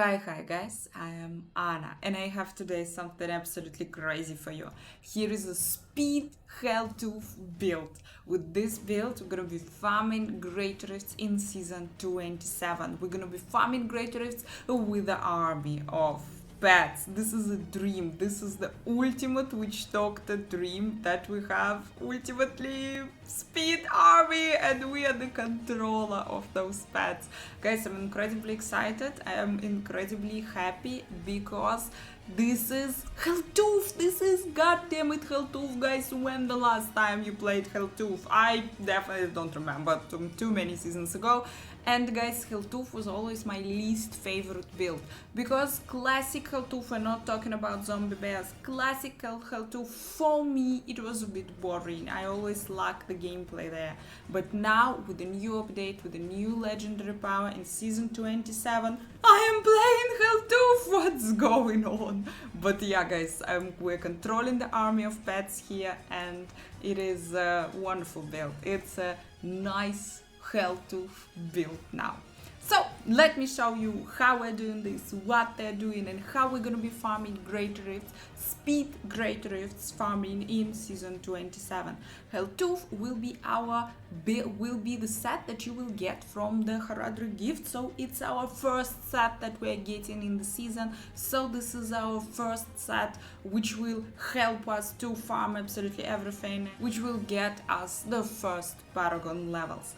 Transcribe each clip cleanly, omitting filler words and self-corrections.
Hi guys, I am Anna and I have today something absolutely crazy for you. Here is a speed Helltooth build. With this build, we're gonna be farming Great Rifts in season 27. We're gonna be farming Great Rifts with the army of pets. This is a dream. This is the ultimate witch doctor dream that we have ultimately speed army and we are the controller of those pets. Guys, I'm incredibly excited. I am incredibly happy because this is Helltooth. This is goddammit Helltooth, guys. When the last time you played Helltooth? I definitely don't remember, too many seasons ago. And guys, Helltooth was always my least favorite build because classic Helltooth, we're not talking about zombie bears, classical Helltooth, for me it was a bit boring. I always lacked the gameplay there. But now with the new update, with the new legendary power in season 27, I am playing Helltooth. What's going on? But yeah guys, we're controlling the army of pets here and it is a wonderful build. It's a nice Helltooth build now. So let me show you how we're doing this, what they're doing, and how we're gonna be farming Great Rifts, speed Great Rifts farming in season 27. Helltooth will be the set that you will get from the GRifts. So it's our first set that we're getting in the season. So this is our first set which will help us to farm absolutely everything, which will get us the first Paragon levels.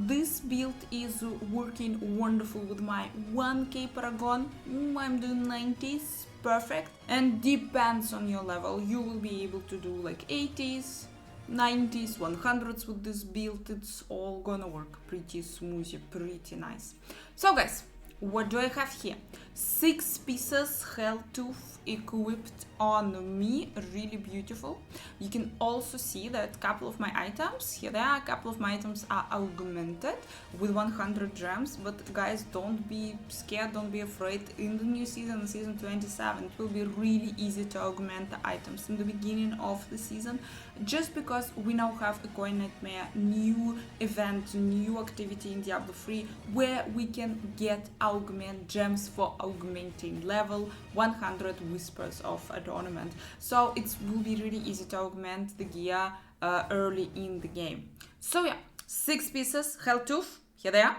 This build is working wonderful with my 1k Paragon. I'm doing 90s, perfect. And depends on your level, you will be able to do like 80s, 90s, 100s with this build. It's all gonna work pretty smoothly, pretty nice. So guys, what do I have here? 6 pieces Helltooth equipped on me, really beautiful. You can also see that a couple of my items, here they are, a couple of my items are augmented with 100 gems, but guys, don't be scared, don't be afraid. In the new season, season 27, it will be really easy to augment the items in the beginning of the season, just because we now have a Coin Nightmare, new event, new activity in Diablo 3, where we can get augment gems for augmenting level 100 Whispers of Adornment. So it will be really easy to augment the gear early in the game. So yeah, 6 pieces Helltooth, here they are.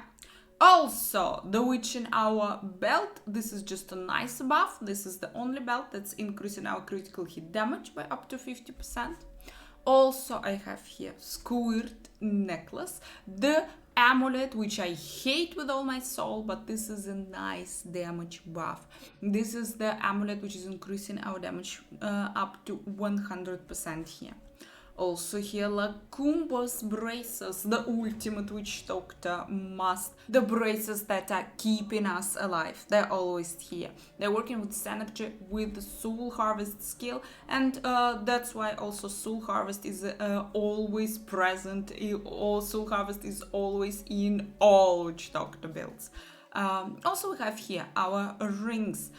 Also, the Witching Hour belt. This is just a nice buff. This is the only belt that's increasing our critical hit damage by up to 50%. Also, I have here Squirt necklace, the amulet, which I hate with all my soul, but this is a nice damage buff. This is the amulet which is increasing our damage up to 100% here. Also here, Lacumbo's braces, the ultimate witch doctor must. The braces that are keeping us alive. They're always here. They're working with Synergy, with the Soul Harvest skill, and that's why also Soul Harvest is always present. Soul Harvest is always in all witch doctor builds. Also we have here our rings.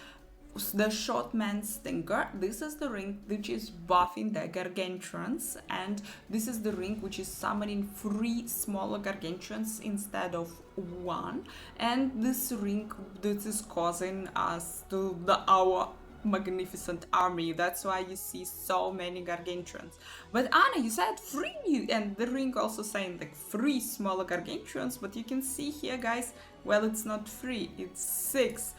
The Short Man Stinker. This is the ring which is buffing the gargantuans, and this is the ring which is summoning 3 smaller gargantuans instead of 1. And this ring, this is causing us to our magnificent army. That's why you see so many gargantuans. But Anna, you said 3, and the ring also saying like 3 smaller gargantuans, but you can see here guys, well, it's not 3, it's 6.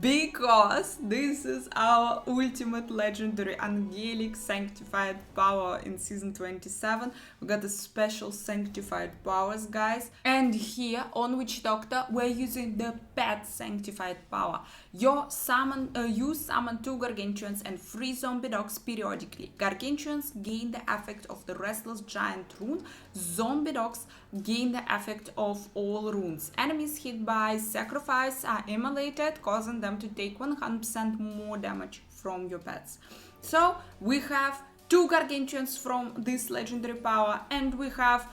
Because this is our ultimate legendary angelic sanctified power in season 27. We got the special sanctified powers, guys. And here on Witch Doctor, we're using the pet sanctified power. You summon 2 gargantuans and 3 zombie dogs periodically. Gargantuans gain the effect of the Restless Giant rune. Zombie dogs gain the effect of all runes. Enemies hit by sacrifice are immolated, causing them to take 100% more damage from your pets. So we have 2 gargantuans from this legendary power, and we have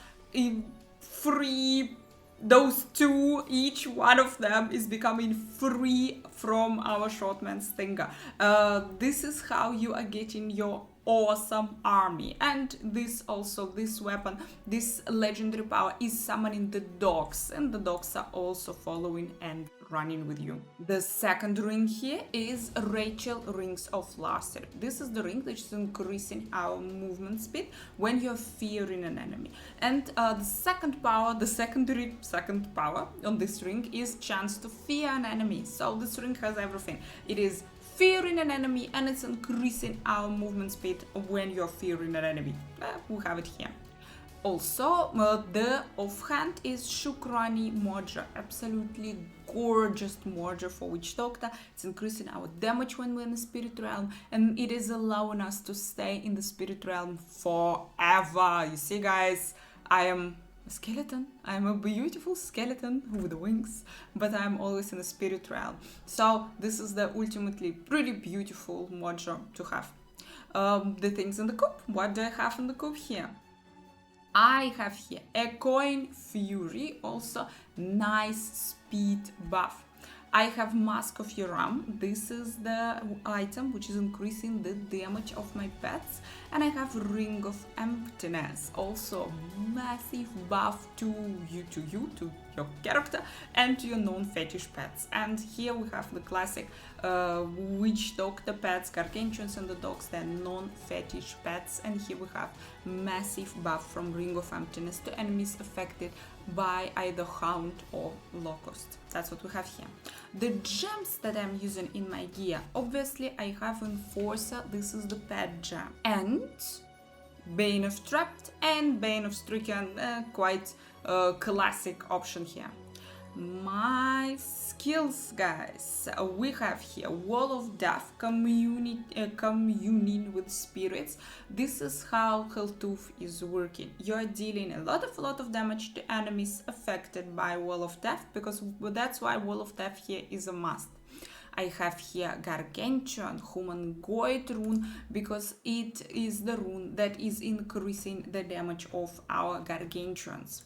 3, those 2, each one of them is becoming 3 from our Shortman Stinger. This is how you are getting your awesome army. And this weapon, this legendary power is summoning the dogs, and the dogs are also following and running with you. The second ring here is Rachel Rings of Laughter. This is the ring that is increasing our movement speed when you're fearing an enemy. And the second power, the second power on this ring is chance to fear an enemy. So this ring has everything. It is fearing an enemy and it's increasing our movement speed when you're fearing an enemy. We have it here. Also, the offhand is Shukrani Modra, absolutely gorgeous Modra for Witch Doctor. It's increasing our damage when we're in the spirit realm, and it is allowing us to stay in the spirit realm forever. You see, guys, I am a skeleton. I'm a beautiful skeleton with wings, but I'm always in the spirit realm. So this is the ultimately pretty beautiful Modra to have. The things in the cup. What do I have in the cup here? I have here Echoing Fury, also nice speed buff. I have Mask of Yoram. This is the item which is increasing the damage of my pets. And I have Ring of Emptiness, also massive buff to your character and to your non-fetish pets. And here we have the classic Witch Doctor pets, Gargantuans and the dogs, they're non-fetish pets. And here we have massive buff from Ring of Emptiness to enemies affected by either Hound or Locust. That's what we have here. The gems that I'm using in my gear, obviously I have Enforcer, this is the pet gem, and Bane of Trapped and Bane of Stricken, quite a classic option here. My skills, guys, we have here Wall of Death, communing with spirits. This is how Helltooth is working. You're dealing a lot of damage to enemies affected by Wall of Death, because that's why Wall of Death here is a must. I have here Gargantuan Humanoid rune, because it is the rune that is increasing the damage of our Gargantuans.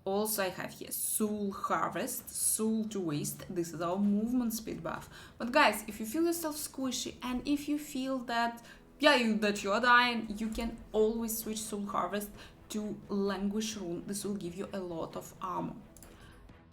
Also, I have here Soul Harvest, Soul to Waste. This is our movement speed buff. But guys, if you feel yourself squishy and if you feel that, that you're dying, you can always switch Soul Harvest to Languish rune. This will give you a lot of armor.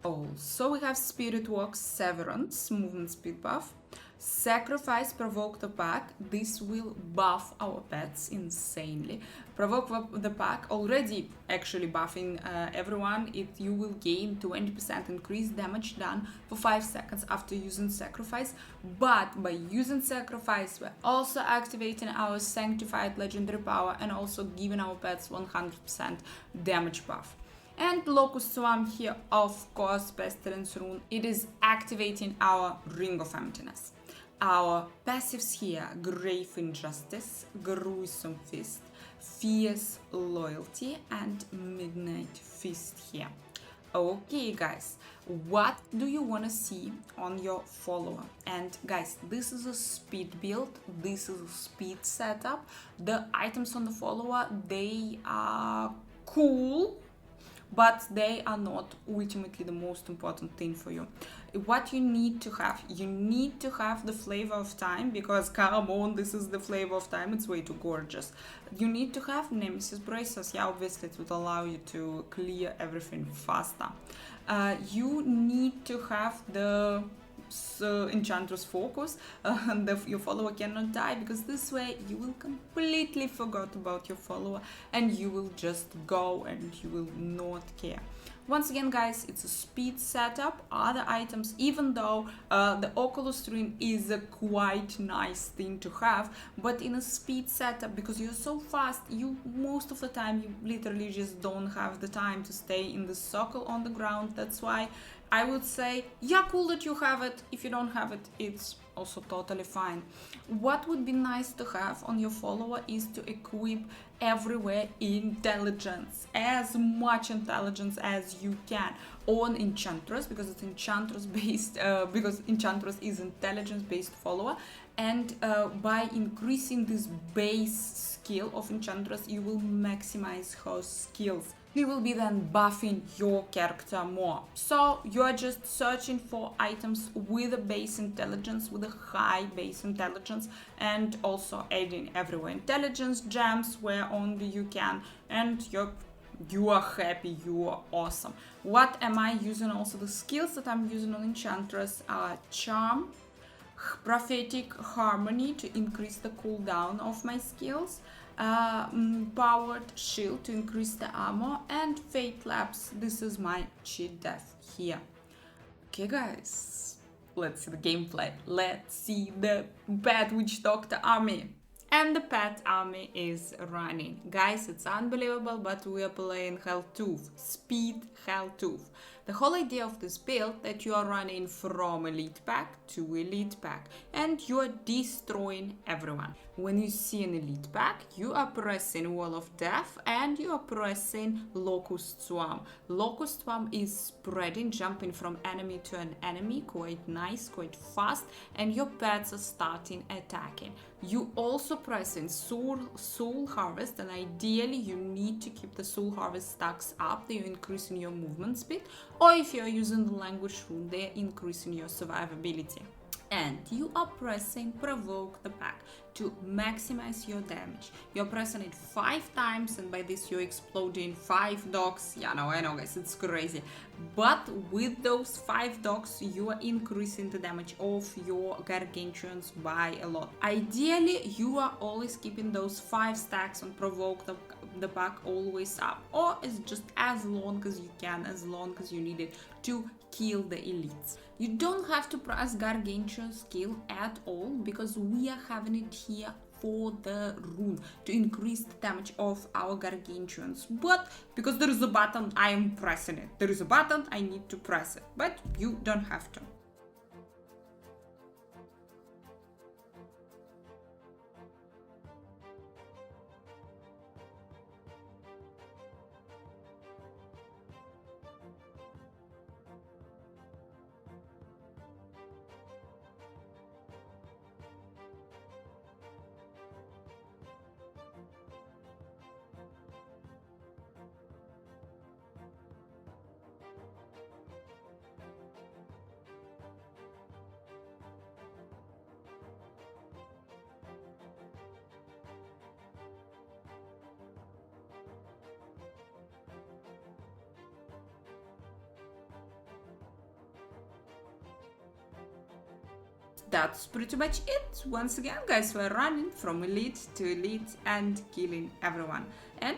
Also, we have Spirit Walk Severance, movement speed buff. Sacrifice Provoke the Pack. This will buff our pets insanely. Provoke the Pack already actually buffing everyone. You will gain 20% increased damage done for 5 seconds after using Sacrifice. But by using Sacrifice, we're also activating our Sanctified Legendary Power and also giving our pets 100% damage buff. And Locust Swarm here, of course, Pestilence rune. It is activating our Ring of Emptiness. Our passives here, Grave Injustice, Gruesome Fist, Fierce Loyalty, and Midnight Fist here. Okay, guys, what do you want to see on your follower? And guys, this is a speed build, this is a speed setup. The items on the follower, they are cool, but they are not ultimately the most important thing for you. What you need to have the Flavor of Time, because come on, this is the Flavor of Time, it's way too gorgeous. You need to have Nemesis Bracers, obviously it would allow you to clear everything faster. You need to have the Enchantress Focus, your follower cannot die, because this way you will completely forget about your follower and you will just go and you will not care. Once again, guys, it's a speed setup. Other items, even though the Oculus Ring is a quite nice thing to have, but in a speed setup, because you're so fast, most of the time you literally just don't have the time to stay in the circle on the ground. That's why I would say, cool that you have it. If you don't have it, it's also totally fine. What would be nice to have on your follower is to equip everywhere intelligence, as much intelligence as you can on Enchantress, because it's Enchantress based, because Enchantress is intelligence based follower, and by increasing this base skill of Enchantress, you will maximize her skills. You will be then buffing your character more. So you are just searching for items with a base intelligence, with a high base intelligence, and also adding everywhere intelligence gems where only you can, and you're you are happy, you are awesome. What am I using? Also, the skills that I'm using on Enchantress are Charm, Prophetic Harmony to increase the cooldown of my skills, Powered Shield to increase the armor, and Fate Labs. This is my cheat death here. Okay, guys, let's see the gameplay. Let's see the Bad Witch Doctor army. And the pet army is running. Guys, it's unbelievable, but we are playing Helltooth, Speed Helltooth. The whole idea of this build that you are running from elite pack to elite pack and you are destroying everyone. When you see an elite pack, you are pressing Wall of Death and you are pressing Locust Swarm. Locust Swarm is spreading, jumping from enemy to an enemy, quite nice, quite fast, and your pets are starting attacking. You also pressing Soul Harvest, and ideally you need to keep the Soul Harvest stacks up, they're increasing your movement speed, or if you're using the language rune, they're increasing your survivability. And you are pressing Provoke the Pack to maximize your damage. You're pressing it 5 times, and by this you're exploding 5 dogs. Yeah, no, I know, guys, it's crazy. But with those 5 dogs, you are increasing the damage of your gargantuans by a lot. Ideally, you are always keeping those 5 stacks on Provoke the Pack always up, or it's just as long as you can, as long as you need it to kill the elites. You don't have to press Gargantuan skill at all, because we are having it here for the rune to increase the damage of our Gargantuans. But because there is a button, I am pressing it. There is a button, I need to press it. But you don't have to. That's pretty much it. Once again, guys, we're running from elite to elite and killing everyone. And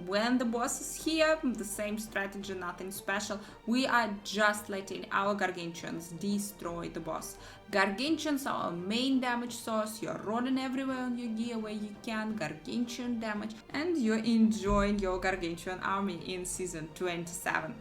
when the boss is here, the same strategy, nothing special. We are just letting our Gargantuans destroy the boss. Gargantuans are our main damage source. You're running everywhere on your gear where you can, Gargantuan damage, and you're enjoying your Gargantuan army in season 27.